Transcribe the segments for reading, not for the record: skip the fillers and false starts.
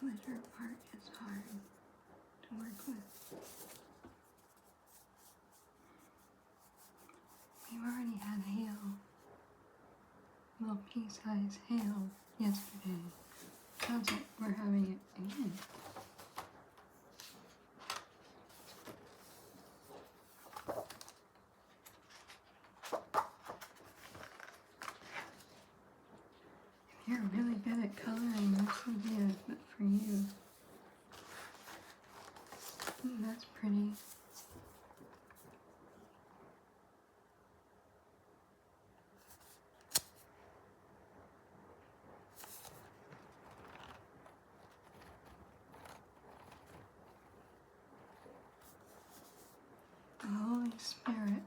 glitter part is hard to work with. We've already had hail, little pea-sized hail yesterday. Sounds like we're having it again. If you're really good at coloring, this would be a fit for you. Ooh, that's pretty. The Holy Spirit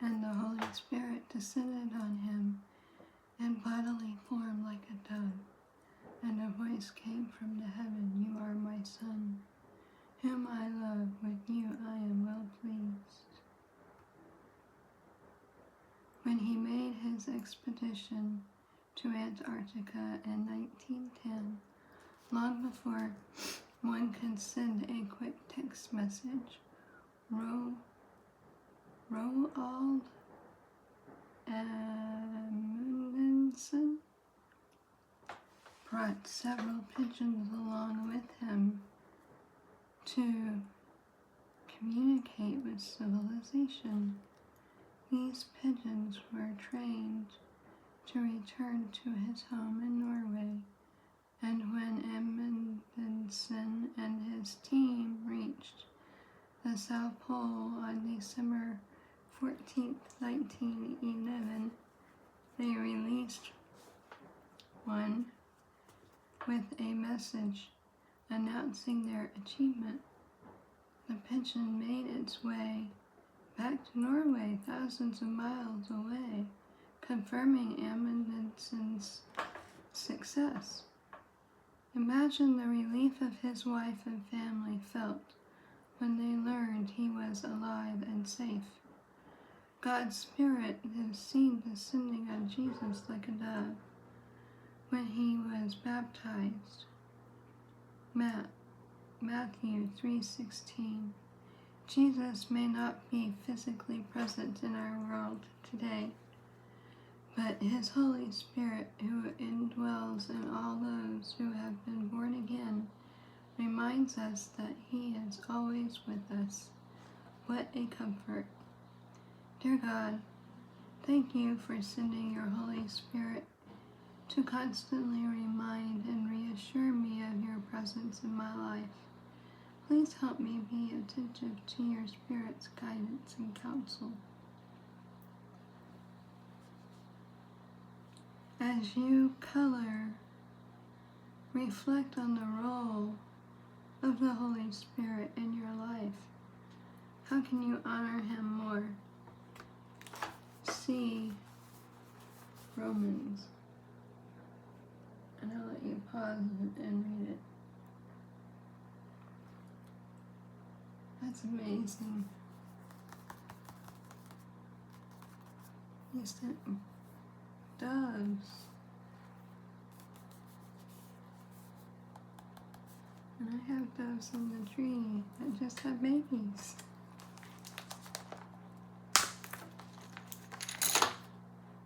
and the Holy Spirit descended on him in bodily form like a dove, and a voice came from the heaven, "You are my Son, whom I love. With you I am well pleased." When he made his expedition to Antarctica in 1910, long before one could send a quick text message, Roald Amundsen brought several pigeons along with him to communicate with civilization. These pigeons were trained to return to his home in Norway, and when Amundsen and his team reached the South Pole on December 14, 1911, they released one with a message announcing their achievement. The pigeon made its way back to Norway, thousands of miles away, confirming Amundsen's success. Imagine the relief of his wife and family felt when they learned he was alive and safe. God's Spirit is seen descending on Jesus like a dove when he was baptized. Matthew 3:16. Jesus may not be physically present in our world today, but his Holy Spirit, who indwells in all those who have been born again, reminds us that he is always with us. What a comfort. Dear God, thank you for sending your Holy Spirit to constantly remind and reassure me of your presence in my life. Please help me be attentive to your Spirit's guidance and counsel. As you color, reflect on the role of the Holy Spirit in your life. How can you honor him more? See Romans. And I'll let you pause and read it. That's amazing. He sent doves. And I have doves in the tree that just have babies.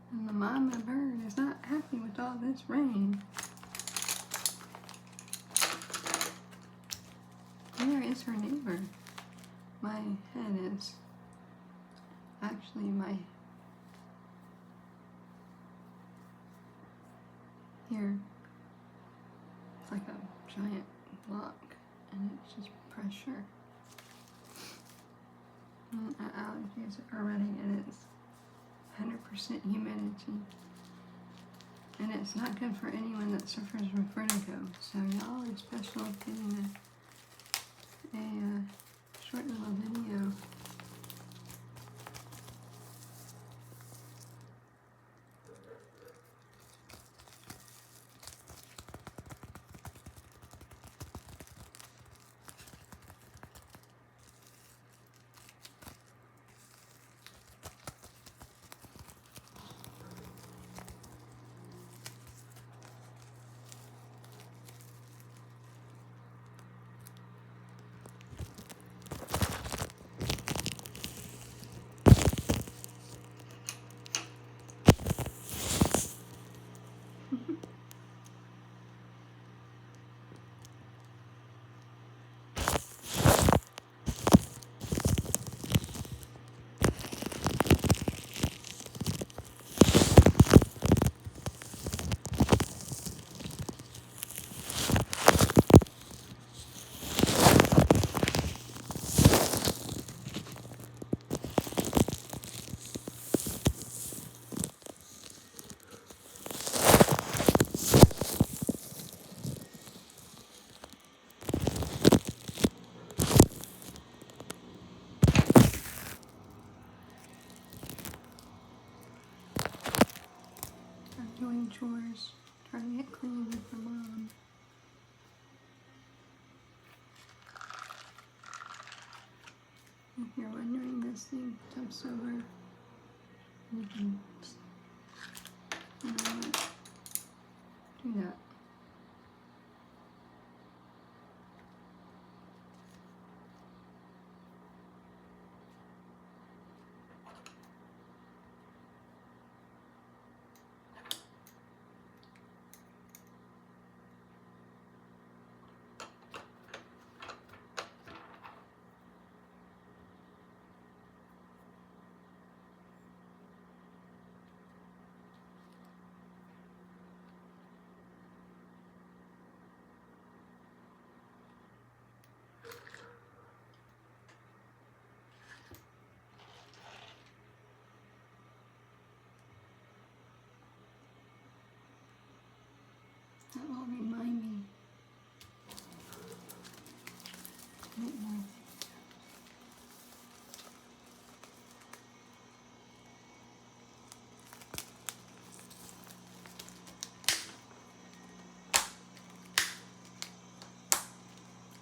And the mama bird is not happy with all this rain. Where is her neighbor? My head is actually here. It's like a giant block, and it's just pressure. And allergies are running, and it's 100% humidity. And it's not good for anyone that suffers from vertigo. So y'all are special getting a short little video. floors. Try to get clean with your mom. If you're wondering this thing tips over, you can do that. That will remind me.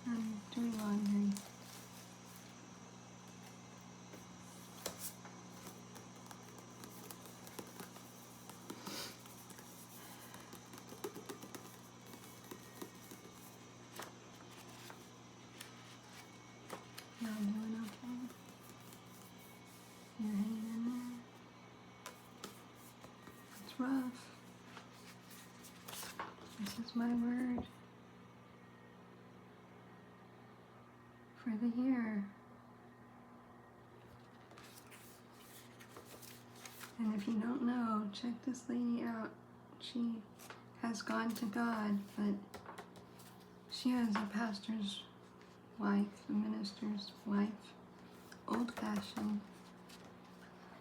I'm doing laundry. Y'all doing okay? You're hanging in there? It's rough. This is my word for the year. And if you don't know, check this lady out. She has gone to God, but she has a pastor's wife, a minister's wife, old-fashioned,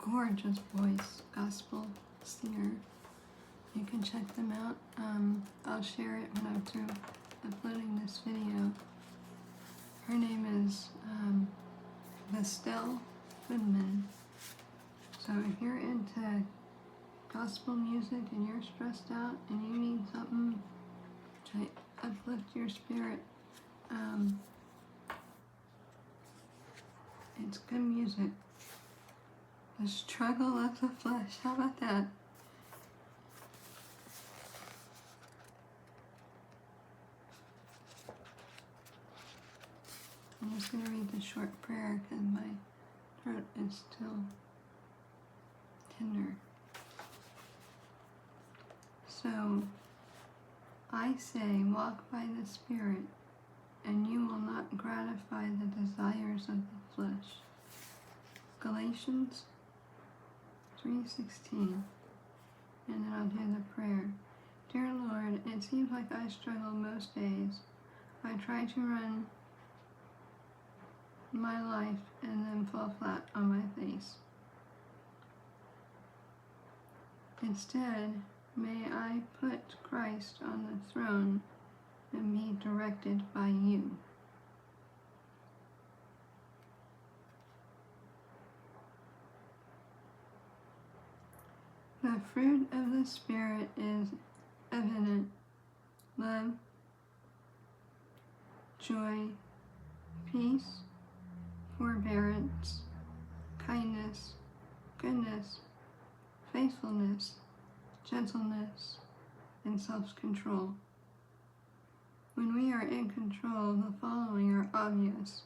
gorgeous voice, gospel singer. You can check them out. I'll share it when I'm through uploading this video. Her name is Vestel Goodman. So if you're into gospel music and you're stressed out and you need something to uplift your spirit, it's good music. The struggle of the flesh. How about that? I'm just going to read the short prayer because my throat is still tender. So, I say, walk by the Spirit, and you will not gratify the desires of the flesh. Galatians 3:16. And then I'll do the prayer. Dear Lord, it seems like I struggle most days. I try to run my life and then fall flat on my face. Instead, may I put Christ on the throne and be directed by you. The fruit of the Spirit is evident: love, joy, peace, forbearance, kindness, goodness, faithfulness, gentleness, and self-control. When we are in control, the following are obvious: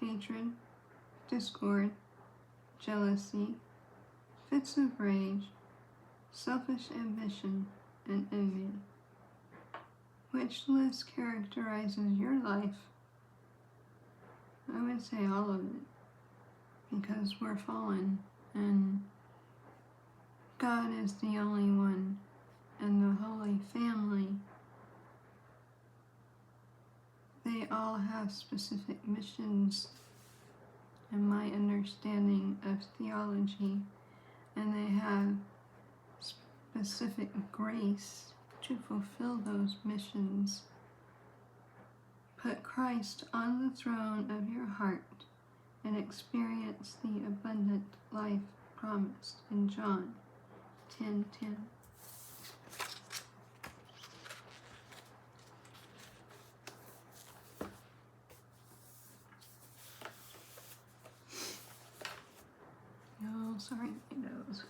hatred, discord, jealousy, fits of rage, selfish ambition, and envy. Which list characterizes your life? I would say all of it, because we're fallen, and God is the only one, and the Holy Family, they all have specific missions in my understanding of theology, and they have specific grace to fulfill those missions. Put Christ on the throne of your heart and experience the abundant life promised in John 10:10. sorry, my nose.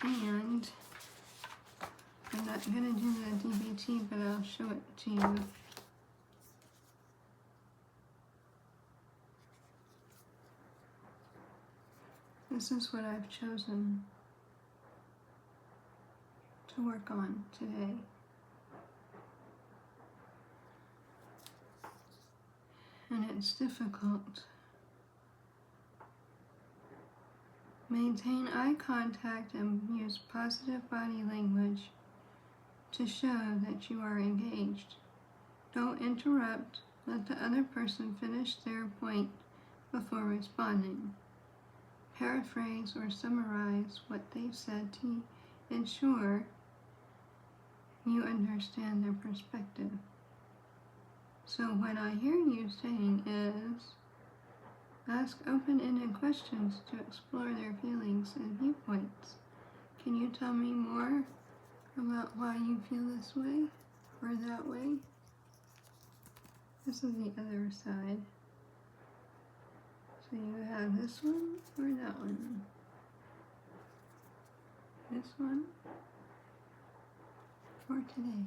And I'm not going to do the DBT, but I'll show it to you. This is what I've chosen to work on today. And it's difficult. Maintain eye contact and use positive body language to show that you are engaged. Don't interrupt. Let the other person finish their point before responding. Paraphrase or summarize what they've said to ensure you understand their perspective. So what I hear you saying is, ask open-ended questions to explore their feelings and viewpoints. Can you tell me more about why you feel this way or that way? This is the other side. So you have this one or that one? This one for today.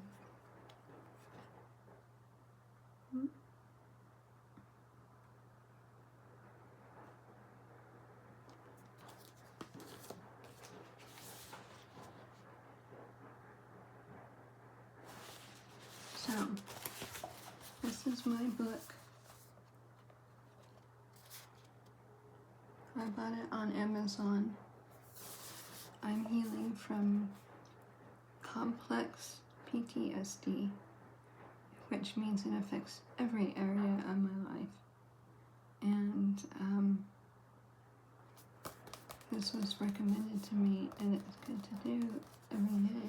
So, this is my book. I bought it on Amazon. I'm healing from complex PTSD, which means it affects every area of my life. And this was recommended to me, and it's good to do every day.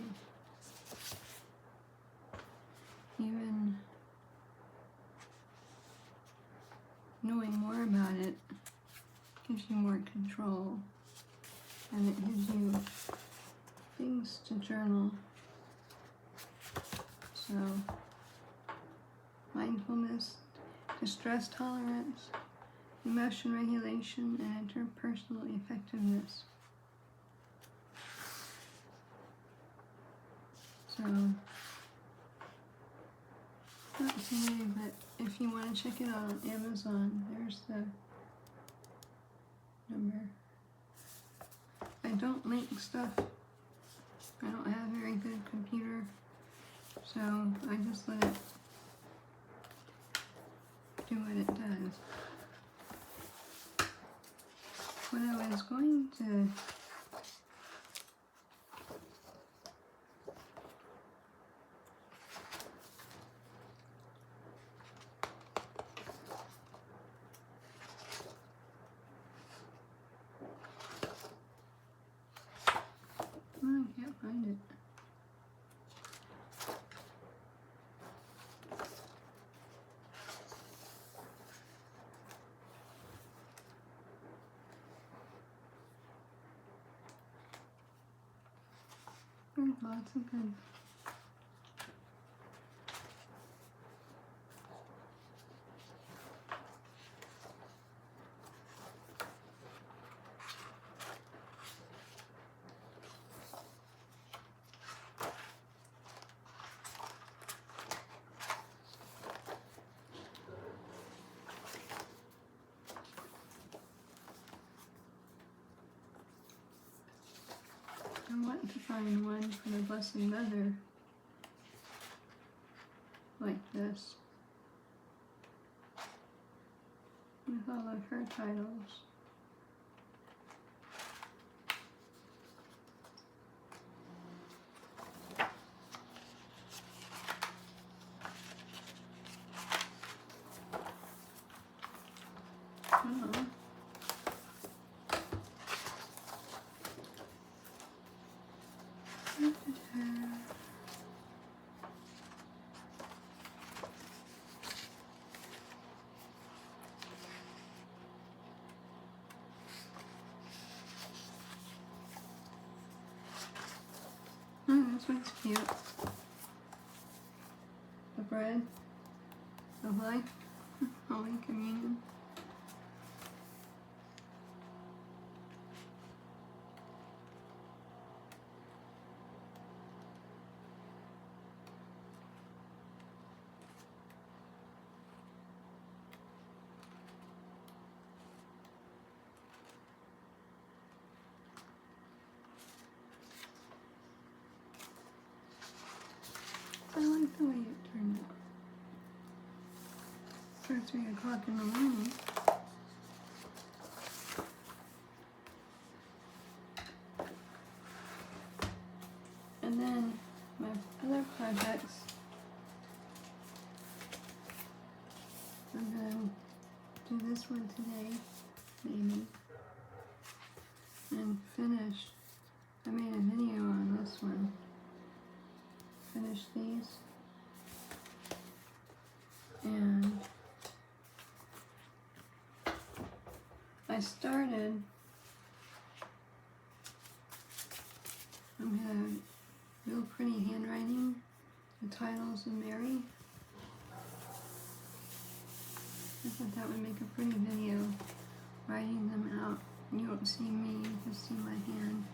Even knowing more about it gives you more control, and it gives you things to journal. So, mindfulness, distress tolerance, emotion regulation, and interpersonal effectiveness. So, not today, but if you want to check it out on Amazon, there's the number. I don't link stuff. I don't have a very good computer, so I just let it do what it does. What I was going to I can't find it. There's lots of good. I want to find one for the Blessed Mother like this, with all of her titles. Oh. Oh, this one's cute. The bread of life, Holy Communion. like the way it turned out. For 3 o'clock in the morning. And then my other projects, I'm gonna do this one today, maybe, and finish. I made a video on this one. Finish these, and I started. I'm gonna real pretty handwriting, the titles of Mary. I thought that would make a pretty video, writing them out. You won't see me, you can see my hand.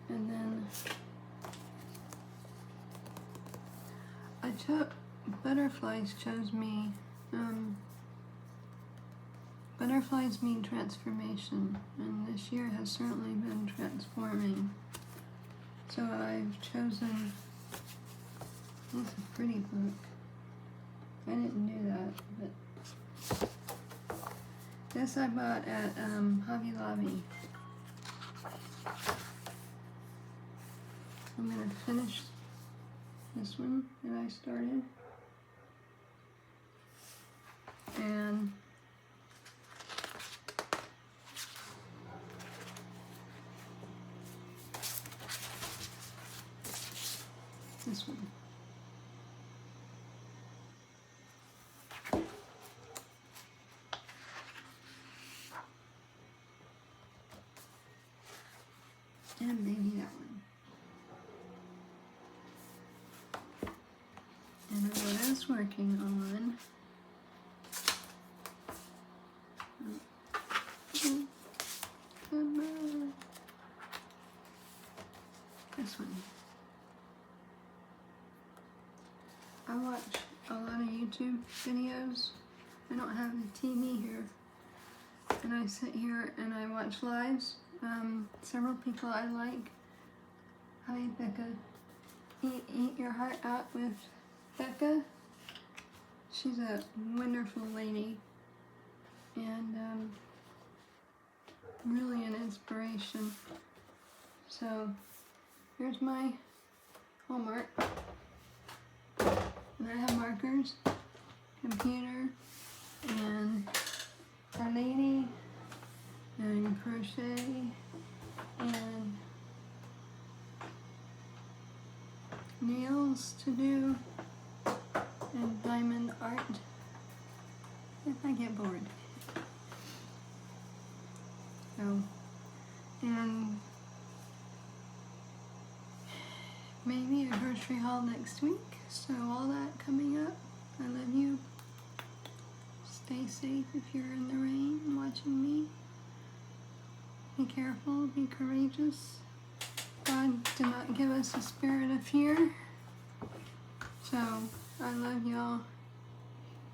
And then I took, butterflies chose me. Butterflies mean transformation, and this year has certainly been transforming. So I've chosen, this is a pretty book. I didn't do that, but this I bought at Hobby Lobby. I'm gonna finish this one that I started. And this one. And maybe that one. And what I was working on, this one. I watch a lot of YouTube videos. I don't have a TV here. And I sit here and I watch lives. Several people I like. Hi, Becca. Eat Your Heart Out with Becca. She's a wonderful lady. And really an inspiration. So, here's my homework. And I have markers, computer, and Our Lady, and crochet, and nails to do, and diamond art if I get bored. So, and maybe a grocery haul next week. So all that coming up. I love you. Stay safe if you're in the rain watching me. Be careful, be courageous. God did not give us a spirit of fear. So I love y'all.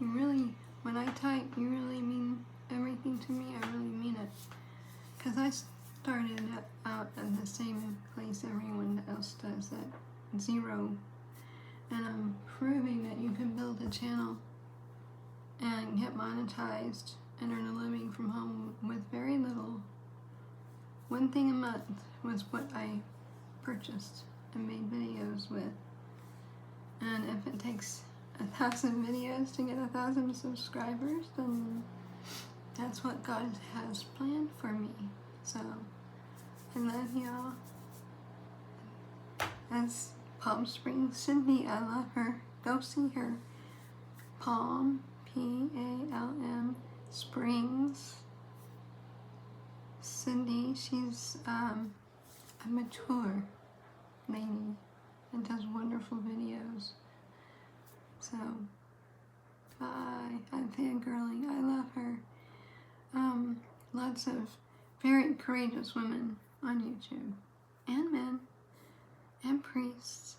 You really, when I type, you really mean everything to me. I really mean it. Because I started out at the same place everyone else does, at 0. And I'm proving that you can build a channel and get monetized and earn a living from home with very little. One thing a month was what I purchased and made videos with. And if it takes 1,000 videos to get 1,000 subscribers, then that's what God has planned for me. So I love y'all. As Palm Springs Cindy, I love her. Go see her. Palm, P-A-L-M, Springs. Cindy, she's a mature lady and does wonderful videos. So, bye. I'm fangirling. I love her. Lots of very courageous women on YouTube, and men, and priests,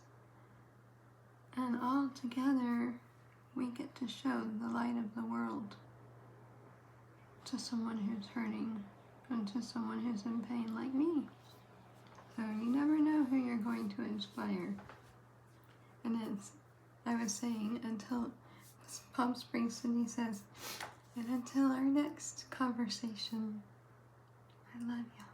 and all together we get to show the light of the world to someone who's hurting and to someone who's in pain like me. So you never know who you're going to inspire. fire. And I was saying, until Palm Springs, and he says, and until our next conversation, I love you.